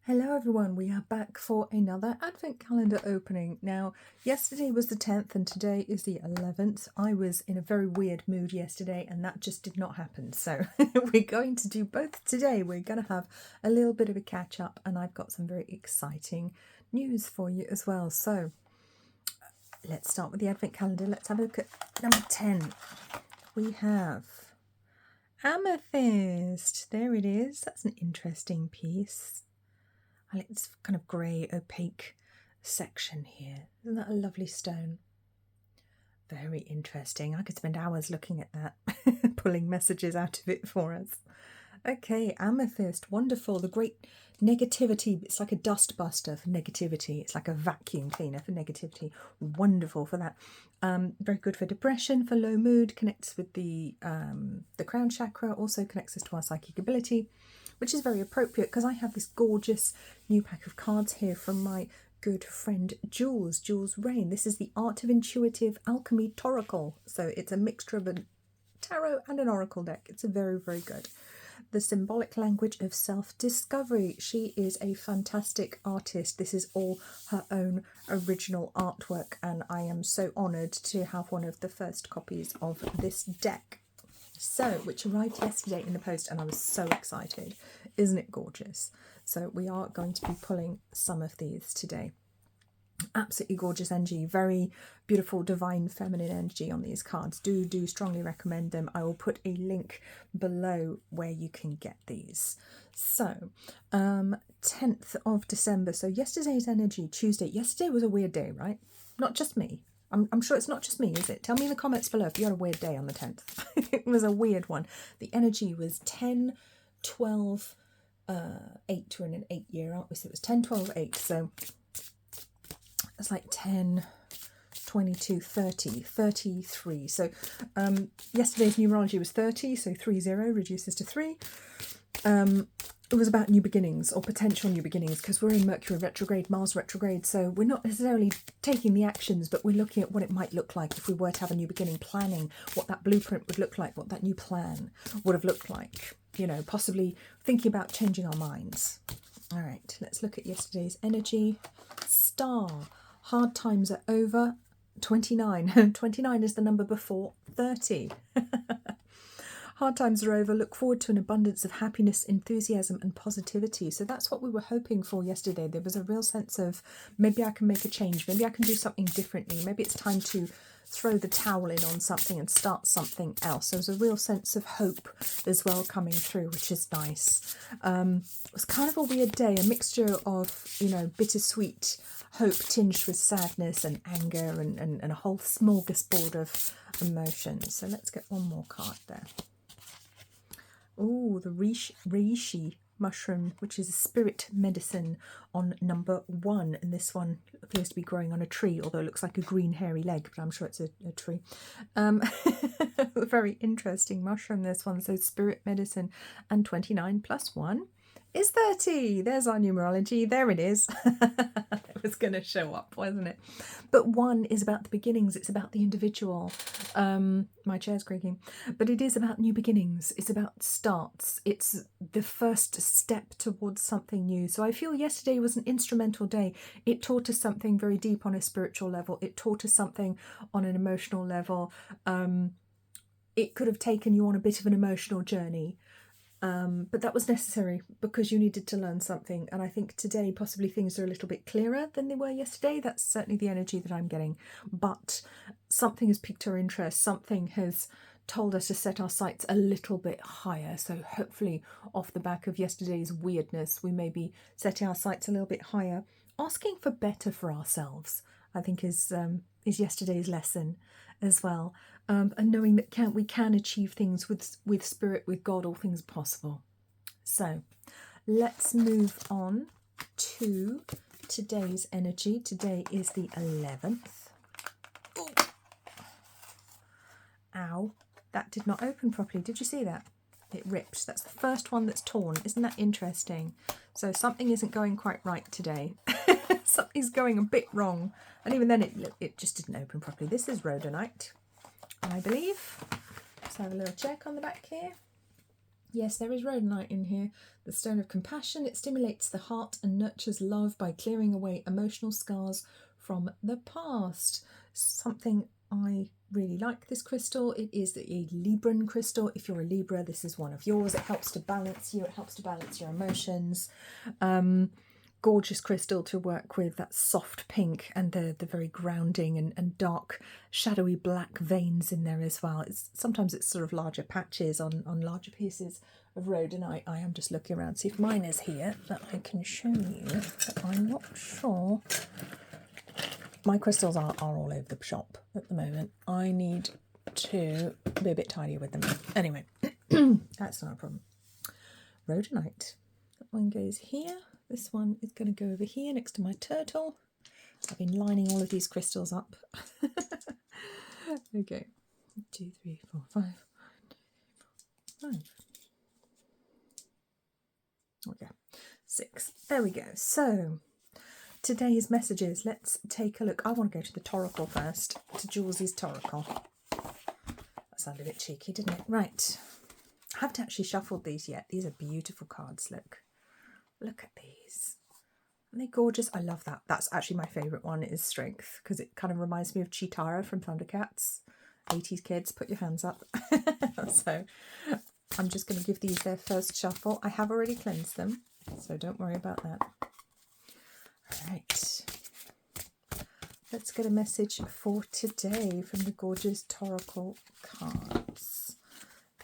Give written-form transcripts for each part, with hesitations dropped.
Hello everyone, we are back for another advent calendar opening. Now, yesterday was the 10th and today is the 11th. I was in a very weird mood yesterday and that just did not happen. So we're going to do both today. We're going to have a little bit of a catch up and I've got some very exciting news for you as well. So let's start with the advent calendar. Let's have a look at number 10. We have Amethyst. There it is. That's an interesting piece. I like this kind of grey, opaque section here. Isn't that a lovely stone? Very interesting. I could spend hours looking at that, pulling messages out of it for us. Okay, amethyst, wonderful. The great negativity, it's like a dust buster for negativity. It's like a vacuum cleaner for negativity. Wonderful for that. Very good for depression, for low mood, connects with the crown chakra, also connects us to our psychic ability, which is very appropriate because I have this gorgeous new pack of cards here from my good friend Joules Rain. This is the Art of Intuitive Alchemy Toracle. So it's a mixture of a tarot and an oracle deck. It's a very, very good. The symbolic language of self-discovery. She is a fantastic artist. This is all her own original artwork and I am so honoured to have one of the first copies of this deck. So, which arrived yesterday in the post and I was so excited. Isn't it gorgeous? So we are going to be pulling some of these today. Absolutely gorgeous energy, very beautiful divine feminine energy on these cards. Do strongly recommend them. I will put a link below where you can get these. So 10th of December, so yesterday's energy, Tuesday. Yesterday was a weird day, right? Not just me. I'm sure it's not just me, is it? Tell me in the comments below if you had a weird day on the 10th. It was a weird one. The energy was 10, 12, 8. We're in an 8 year, aren't we? So it was 10, 12, 8. So it's like 10, 22, 30, 33. So yesterday's numerology was 30, so 30 reduces to 3. It was about new beginnings or potential new beginnings because we're in Mercury retrograde, Mars retrograde, so we're not necessarily taking the actions, but we're looking at what it might look like if we were to have a new beginning, planning what that blueprint would look like, what that new plan would have looked like, you know, possibly thinking about changing our minds. All right, let's look at yesterday's energy. Star, hard times are over. 29. 29 is the number before 30. Hard times are over. Look forward to an abundance of happiness, enthusiasm and positivity. So that's what we were hoping for yesterday. There was a real sense of maybe I can make a change. Maybe I can do something differently. Maybe it's time to throw the towel in on something and start something else. There was a real sense of hope as well coming through, which is nice. It was kind of a weird day, a mixture of, you know, bittersweet hope tinged with sadness and anger and a whole smorgasbord of emotions. So let's get one more card there. Oh, the reishi mushroom, which is a spirit medicine on number 1. And this one appears to be growing on a tree, although it looks like a green hairy leg, but I'm sure it's a tree. Very interesting mushroom, this one. So spirit medicine, and 29 plus 1 is 30. There's our numerology. There it is. It was going to show up, wasn't it? But 1 is about the beginnings. It's about the individual. My chair's creaking. But it is about new beginnings. It's about starts. It's the first step towards something new. So I feel yesterday was an instrumental day. It taught us something very deep on a spiritual level. It taught us something on an emotional level. It could have taken you on a bit of an emotional journey. But that was necessary because you needed to learn something, and I think today possibly things are a little bit clearer than they were yesterday. That's certainly the energy that I'm getting, but something has piqued our interest, something has told us to set our sights a little bit higher. So hopefully off the back of yesterday's weirdness we may be setting our sights a little bit higher, asking for better for ourselves, I think is yesterday's lesson as well. And knowing that we can achieve things with spirit, with God, all things are possible. So let's move on to today's energy. Today is the 11th. Ooh. Ow, that did not open properly. Did you see that? It ripped. That's the first one that's torn. Isn't that interesting? So something isn't going quite right today. Something's going a bit wrong. And even then it just didn't open properly. This is rhodonite, I believe. Let's have a little check on the back here. Yes, there is rhodonite in here. The stone of compassion. It stimulates the heart and nurtures love by clearing away emotional scars from the past. Something I really like this crystal. It is a Libran crystal. If you're a Libra, this is one of yours. It helps to balance you. It helps to balance your emotions. Gorgeous crystal to work with, that soft pink and the very grounding and dark shadowy black veins in there as well. Sometimes it's sort of larger patches on larger pieces of rhodonite. I am just looking around, see if mine is here that I can show you, but I'm not sure. My crystals are all over the shop at the moment. I need to be a bit tidier with them. Anyway, that's not a problem. Rhodonite. That one goes here. This one is going to go over here next to my turtle. I've been lining all of these crystals up. Okay. 2, 3, 4, 5. 5. Okay. 6. There we go. So, today's messages. Let's take a look. I want to go to the Toracle first, to Joules' Toracle. That sounded a bit cheeky, didn't it? Right. I haven't actually shuffled these yet. These are beautiful cards. Look at these. Aren't they gorgeous? I love that. That's actually my favourite one, is Strength, because it kind of reminds me of Cheetara from Thundercats. 80s kids, put your hands up. So I'm just going to give these their first shuffle. I have already cleansed them, so don't worry about that. All right. Let's get a message for today from the gorgeous Toracle cards.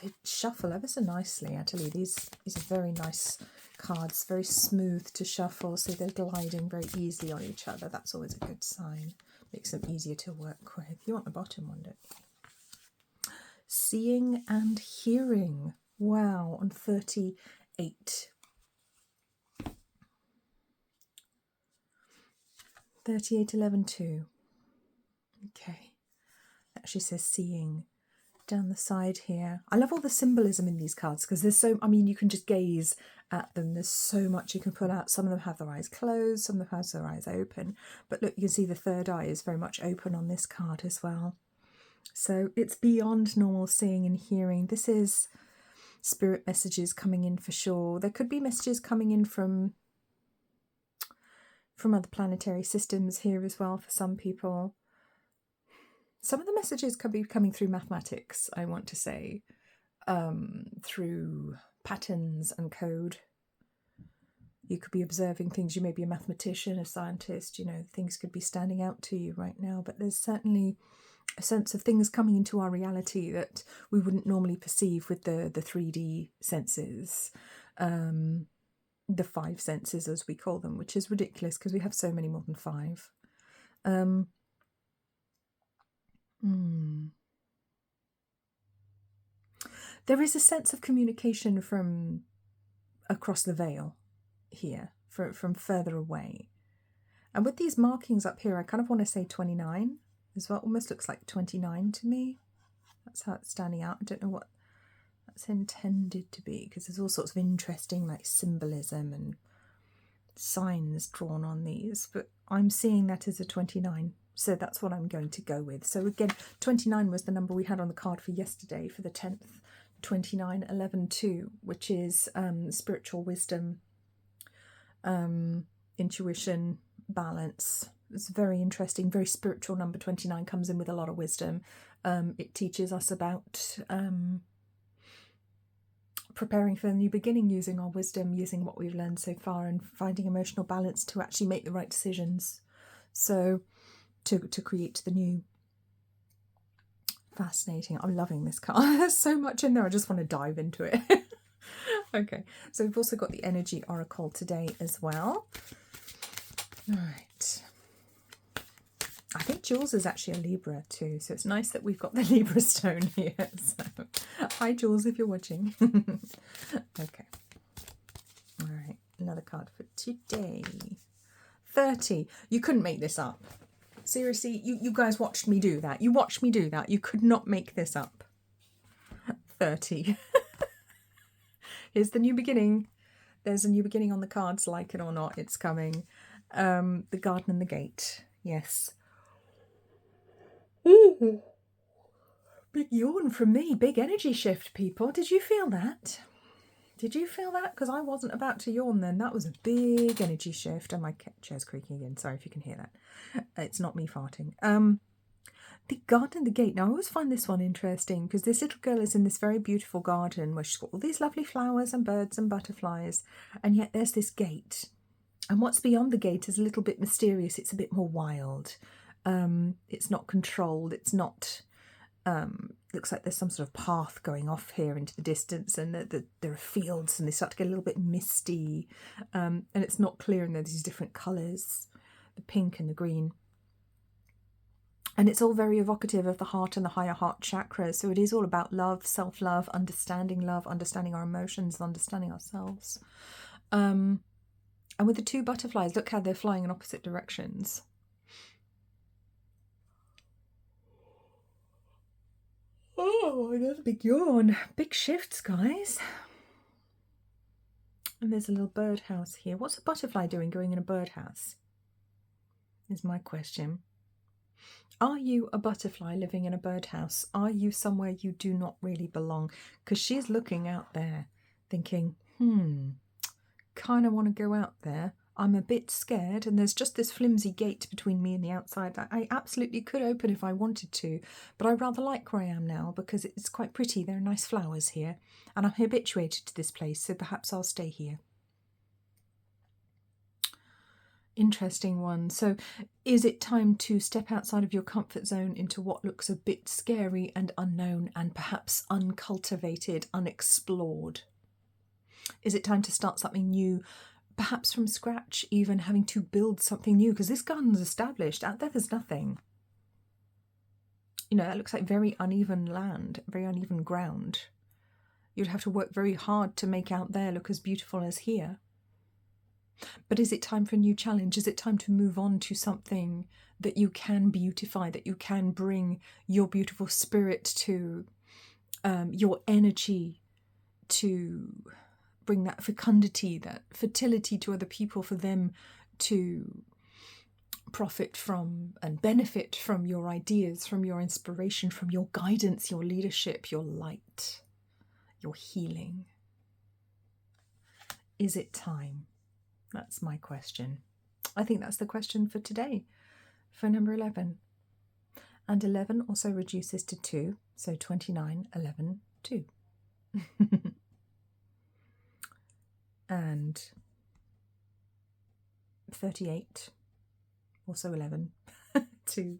They shuffle ever so nicely, actually. These are very nice cards, very smooth to shuffle, so they're gliding very easily on each other. That's always a good sign. Makes them easier to work with. You want the bottom one, don't you? Seeing and hearing. Wow, on 38. 38, 11, 2. Okay. Actually says seeing down the side here. I love all the symbolism in these cards because there's so, I mean, you can just gaze at them. There's so much you can pull out. Some of them have their eyes closed, some of them have their eyes open. But look, you can see the third eye is very much open on this card as well. So it's beyond normal seeing and hearing. This is spirit messages coming in for sure. There could be messages coming in from other planetary systems here as well for some people. Some of the messages could be coming through mathematics, I want to say, through patterns and code. You could be observing things. You may be a mathematician, a scientist, you know, things could be standing out to you right now, but there's certainly a sense of things coming into our reality that we wouldn't normally perceive with the 3D senses, the 5 senses as we call them, which is ridiculous because we have so many more than 5. There is a sense of communication from across the veil here, from further away. And with these markings up here, I kind of want to say 29 as well. Almost looks like 29 to me. That's how it's standing out. I don't know what that's intended to be because there's all sorts of interesting like symbolism and signs drawn on these, but I'm seeing that as a 29. So that's what I'm going to go with. So again, 29 was the number we had on the card for yesterday for the 10th. 29, 11, 2, which is spiritual wisdom, intuition, balance. It's very interesting, very spiritual number. 29 comes in with a lot of wisdom. It teaches us about preparing for the new beginning, using our wisdom, using what we've learned so far, and finding emotional balance to actually make the right decisions. So to create the new. Fascinating. I'm loving this card. There's so much in there. I just want to dive into it. Okay, so we've also got the Energy Oracle today as well. All right. I think Joules is actually a Libra too, so it's nice that we've got the Libra stone here. So, hi Joules, if you're watching. Okay. All right, another card for today. 30. You couldn't make this up. Seriously, you guys watched me do that. You watched me do that. You could not make this up. 30. Here's the new beginning. There's a new beginning on the cards, like it or not, it's coming. The garden and the gate. Yes. Ooh. Big yawn from me. Big energy shift, people. Did you feel that? Did you feel that? Because I wasn't about to yawn then. That was a big energy shift. And my chair's creaking again. Sorry if you can hear that. It's not me farting. The garden and the gate. Now, I always find this one interesting because this little girl is in this very beautiful garden where she's got all these lovely flowers and birds and butterflies. And yet there's this gate. And what's beyond the gate is a little bit mysterious. It's a bit more wild. It's not controlled. It's not... looks like there's some sort of path going off here into the distance, and there are fields, and they start to get a little bit misty, and it's not clear, and there's these different colours, the pink and the green, and it's all very evocative of the heart and the higher heart chakra. So it is all about love, self-love, understanding our emotions, understanding ourselves. And with the two butterflies, look how they're flying in opposite directions. Oh, another big yawn. Big shifts, guys. And there's a little birdhouse here. What's a butterfly doing going in a birdhouse? Is my question. Are you a butterfly living in a birdhouse? Are you somewhere you do not really belong? Because she's looking out there thinking, kind of want to go out there. I'm a bit scared, and there's just this flimsy gate between me and the outside that I absolutely could open if I wanted to, but I rather like where I am now because it's quite pretty. There are nice flowers here, and I'm habituated to this place, so perhaps I'll stay here. Interesting one. So is it time to step outside of your comfort zone into what looks a bit scary and unknown and perhaps uncultivated, unexplored? Is it time to start something new? Perhaps from scratch, even having to build something new, because this garden's established. Out there, there's nothing. You know, that looks like very uneven land, very uneven ground. You'd have to work very hard to make out there look as beautiful as here. But is it time for a new challenge? Is it time to move on to something that you can beautify, that you can bring your beautiful spirit to, your energy to... bring that fecundity, that fertility to other people, for them to profit from and benefit from your ideas, from your inspiration, from your guidance, your leadership, your light, your healing. Is it time? That's my question. I think that's the question for today, for number 11. And 11 also reduces to 2, so 29, 11, 2. And 38, also 11, 2.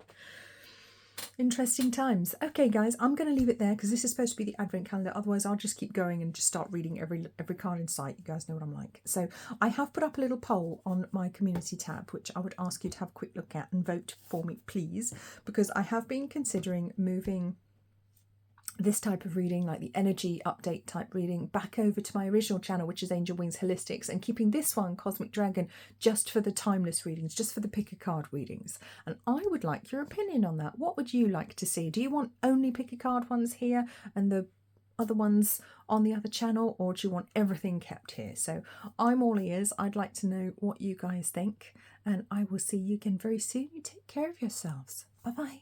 Interesting times. Okay, guys, I'm going to leave it there because this is supposed to be the advent calendar. Otherwise, I'll just keep going and just start reading every card in sight. You guys know what I'm like. So I have put up a little poll on my community tab, which I would ask you to have a quick look at and vote for me, please, because I have been considering moving this type of reading, like the energy update type reading, back over to my original channel, which is Angel Wings Holistics, and keeping this one, Cosmic Dragon, just for the timeless readings, just for the pick a card readings. And I would like your opinion on that. What would you like to see? Do you want only pick a card ones here and the other ones on the other channel, or do you want everything kept here? So I'm all ears. I'd like to know what you guys think, and I will see you again very soon. You take care of yourselves. Bye bye.